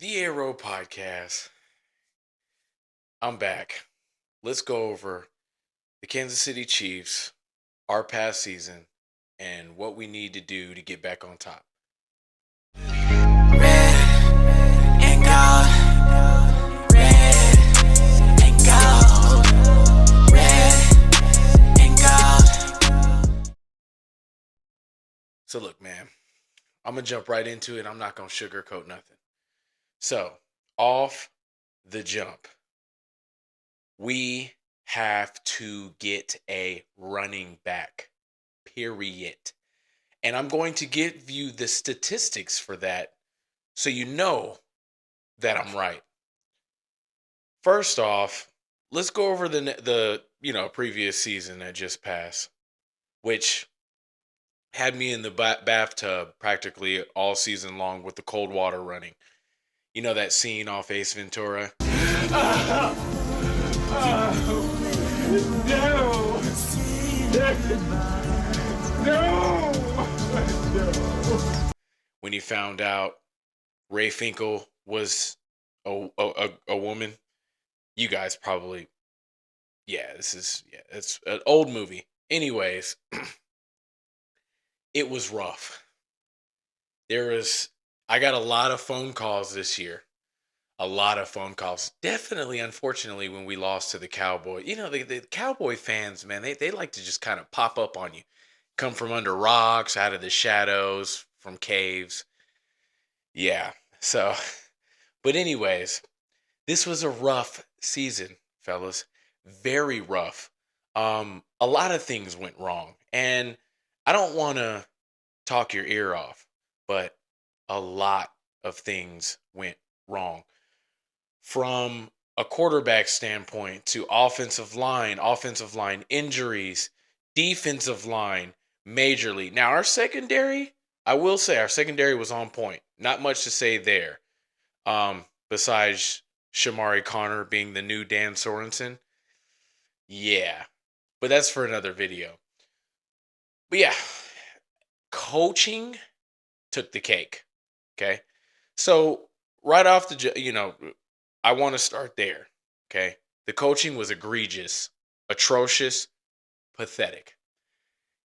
The Arrow Podcast. I'm back. Let's go over the Kansas City Chiefs, our past season, and what we need to do to get back on top. Red and gold, red and gold, red and gold. So, look, man, I'm going to jump right into it. I'm not going to sugarcoat nothing. So, off the jump, we have to get a running back, period. And I'm going to give you the statistics for that so you know that I'm right. First off, let's go over the previous season that just passed, which had me in the bathtub practically all season long with the cold water running. You know that scene off Ace Ventura? No! No! When he found out Ray Finkel was a woman. You guys probably, it's an old movie. Anyways, it was rough. I got a lot of phone calls this year. A lot of phone calls. Definitely, unfortunately, when we lost to the Cowboy. You know, the Cowboy fans, man, they like to just kind of pop up on you. Come from under rocks, out of the shadows, from caves. Yeah. So, but anyways, this was a rough season, fellas. Very rough. A lot of things went wrong. And I don't want to talk your ear off, but a lot of things went wrong. From a quarterback standpoint to offensive line injuries, defensive line majorly. Now, our secondary, I will say our secondary was on point. Not much to say there. Besides Shamari Connor being the new Dan Sorensen. Yeah. But that's for another video. But yeah, coaching took the cake. Okay. So right off I want to start there. Okay. The coaching was egregious, atrocious, pathetic.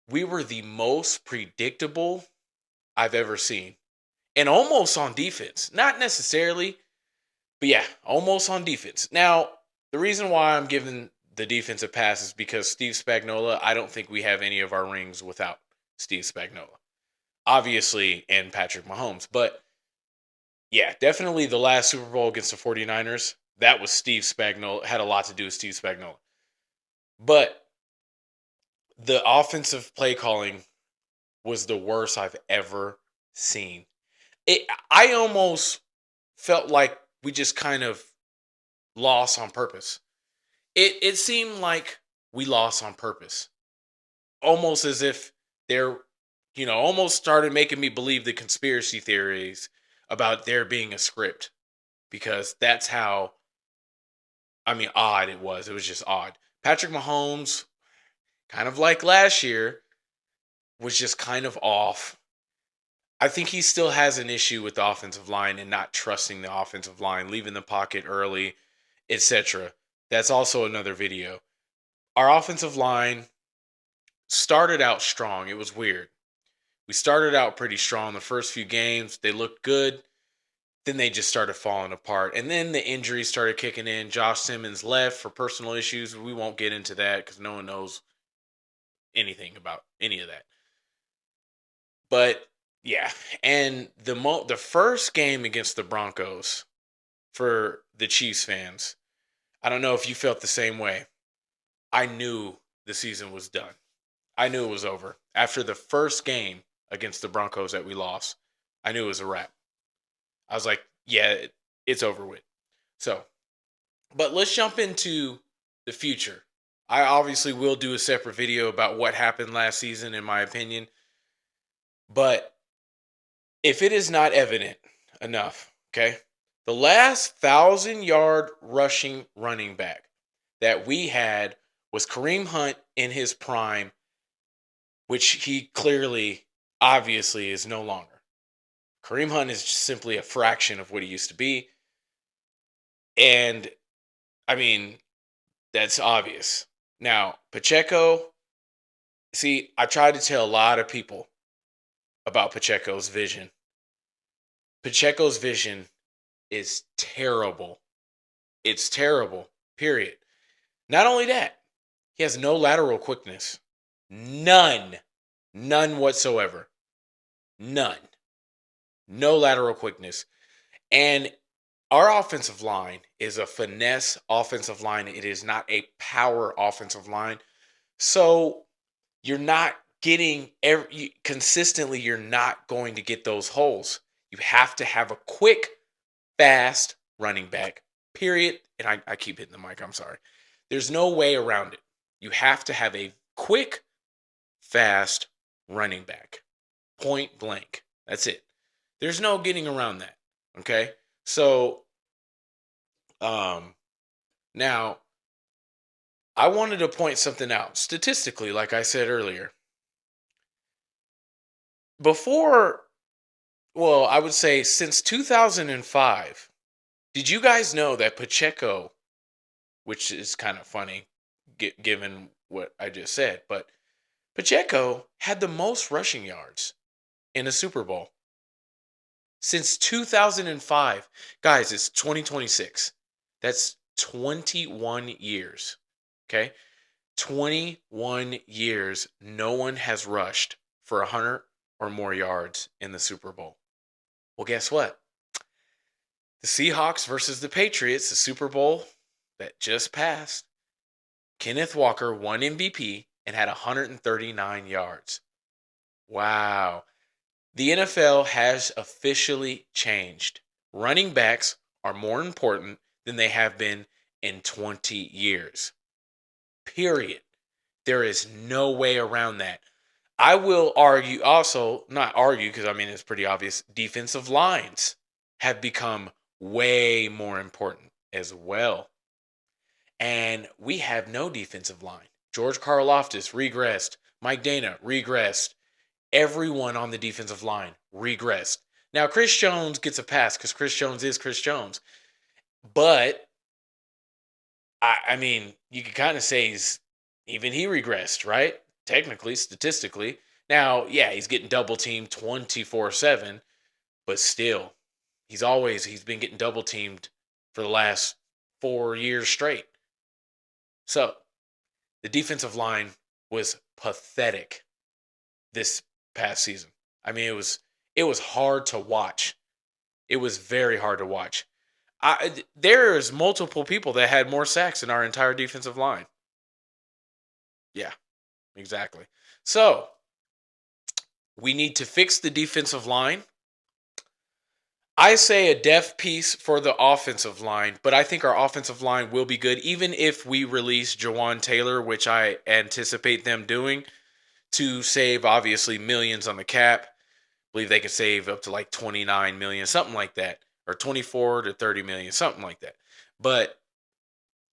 We were the most predictable I've ever seen. And almost on defense. Not necessarily, but yeah, almost on defense. Now, the reason why I'm giving the defensive pass is because Steve Spagnuolo, I don't think we have any of our rings without Steve Spagnuolo. Obviously, and Patrick Mahomes. But yeah, definitely the last Super Bowl against the 49ers, that was Steve Spagnuolo, had a lot to do with Steve Spagnuolo. But the offensive play calling was the worst I've ever seen. I almost felt like we just kind of lost on purpose. It seemed like we lost on purpose. Almost as if they're, almost started making me believe the conspiracy theories about there being a script because that's how, odd it was. It was just odd. Patrick Mahomes, kind of like last year, was just kind of off. I think he still has an issue with the offensive line and not trusting the offensive line, leaving the pocket early, etc. That's also another video. Our offensive line started out strong. It was weird. We started out pretty strong the first few games. They looked good. Then they just started falling apart. And then the injuries started kicking in. Josh Simmons left for personal issues. We won't get into that because no one knows anything about any of that. But yeah, and the first game against the Broncos for the Chiefs fans, I don't know if you felt the same way. I knew the season was done. I knew it was over. After the first game against the Broncos that we lost, I knew it was a wrap. I was like, yeah, it's over with. So, but let's jump into the future. I obviously will do a separate video about what happened last season, in my opinion. But if it is not evident enough, okay, the last 1,000-yard rushing running back that we had was Kareem Hunt in his prime, which he clearly, obviously, is no longer. Kareem Hunt is just simply a fraction of what he used to be. And I mean, that's obvious. Now, Pacheco, see, I tried to tell a lot of people about Pacheco's vision. Pacheco's vision is terrible. It's terrible, period. Not only that, he has no lateral quickness. None. None whatsoever. None. No lateral quickness. And our offensive line is a finesse offensive line. It is not a power offensive line. So you're not getting consistently, you're not going to get those holes. You have to have a quick, fast running back, period. And I keep hitting the mic, I'm sorry. There's no way around it. You have to have a quick, fast running back. Point blank. That's it. There's no getting around that. Okay? So now I wanted to point something out. Statistically, like I said earlier, I would say since 2005, did you guys know that Pacheco, which is kind of funny given what I just said, but Pacheco had the most rushing yards in a Super Bowl since 2005. Guys, it's 2026. That's 21 years. Okay? 21 years, no one has rushed for 100 or more yards in the Super Bowl. Well, guess what? The Seahawks versus the Patriots, the Super Bowl that just passed, Kenneth Walker won MVP and had 139 yards. Wow. The NFL has officially changed. Running backs are more important than they have been in 20 years. Period. There is no way around that. I will argue also, not argue because I mean it's pretty obvious, defensive lines have become way more important as well. And we have no defensive line. George Karlaftis regressed. Mike Dana regressed. Everyone on the defensive line regressed. Now, Chris Jones gets a pass because Chris Jones is Chris Jones. But, I mean, you could kind of say he regressed, right? Technically, statistically. Now, yeah, he's getting double teamed 24/7, but still, he's been getting double teamed for the last 4 years straight. So, the defensive line was pathetic this past season. I mean, it was hard to watch. It was very hard to watch. There's multiple people that had more sacks in our entire defensive line. Yeah, exactly. So, we need to fix the defensive line. I say a depth piece for the offensive line, but I think our offensive line will be good, even if we release Jawan Taylor, which I anticipate them doing, to save, obviously, millions on the cap. I believe they could save up to like 29 million, something like that, or 24 to 30 million, something like that. But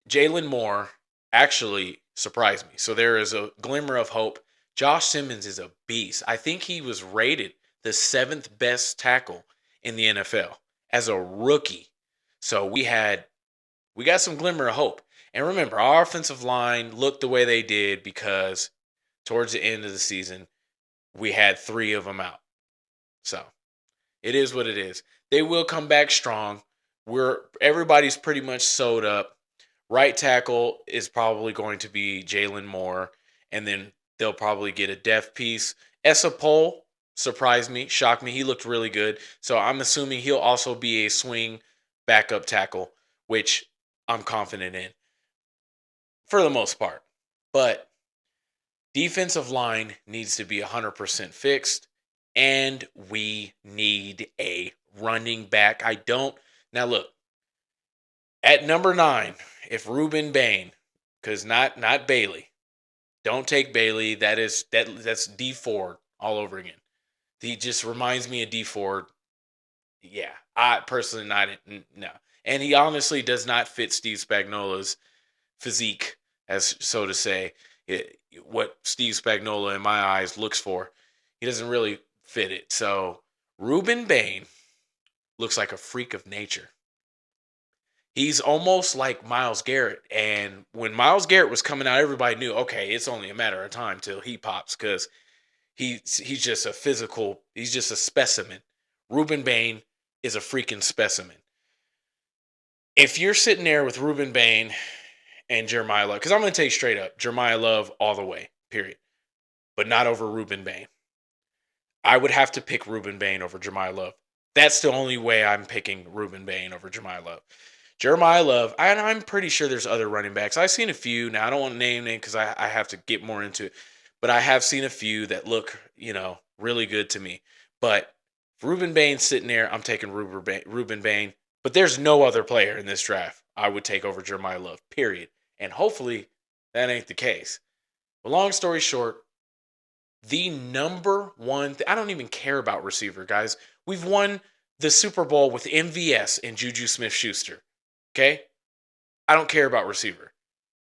Jalen Moore actually surprised me. So there is a glimmer of hope. Josh Simmons is a beast. I think he was rated the 7th best tackle in the NFL as a rookie. So we got some glimmer of hope. And remember, our offensive line looked the way they did because towards the end of the season, we had 3 of them out. So it is what it is. They will come back strong. Everybody's pretty much sewed up. Right tackle is probably going to be Jalen Moore, and then they'll probably get a depth piece. Esapole surprised me, shocked me. He looked really good. So I'm assuming he'll also be a swing backup tackle, which I'm confident in for the most part. But defensive line needs to be 100% fixed, and we need a running back. Now look, at number 9, if Ruben Bain, because not Bailey, don't take Bailey. That's D Ford all over again. He just reminds me of D Ford. Yeah, I personally no. And he honestly does not fit Steve Spagnuolo's physique, as so to say. What Steve Spagnuolo, in my eyes, looks for. He doesn't really fit it. So Ruben Bain looks like a freak of nature. He's almost like Myles Garrett. And when Myles Garrett was coming out, everybody knew, okay, it's only a matter of time till he pops because he's just a physical, he's just a specimen. Ruben Bain is a freaking specimen. If you're sitting there with Ruben Bain and Jeremiah Love, because I'm going to tell you straight up, Jeremiah Love all the way, period. But not over Ruben Bain. I would have to pick Ruben Bain over Jeremiah Love. That's the only way I'm picking Ruben Bain over Jeremiah Love. Jeremiah Love, I'm pretty sure there's other running backs. I've seen a few. Now, I don't want to name them because I have to get more into it. But I have seen a few that look, really good to me. But Ruben Bain's sitting there. I'm taking Ruben Bain. But there's no other player in this draft I would take over Jeremiah Love, period. And hopefully that ain't the case. But long story short, the number one, I don't even care about receiver, guys. We've won the Super Bowl with MVS and Juju Smith-Schuster. Okay? I don't care about receiver.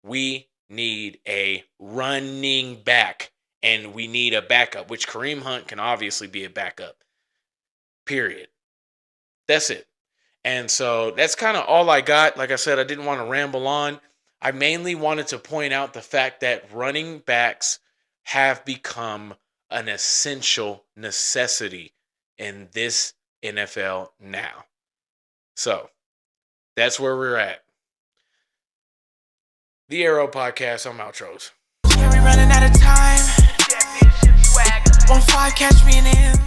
We need a running back, and we need a backup, which Kareem Hunt can obviously be a backup. Period. That's it. And so that's kind of all I got. Like I said, I didn't want to ramble on. I mainly wanted to point out the fact that running backs have become an essential necessity in this NFL now. So that's where we're at. The Arrow Podcast. I'm outros. Yeah, we running out of time. 1-5, catch me in the end.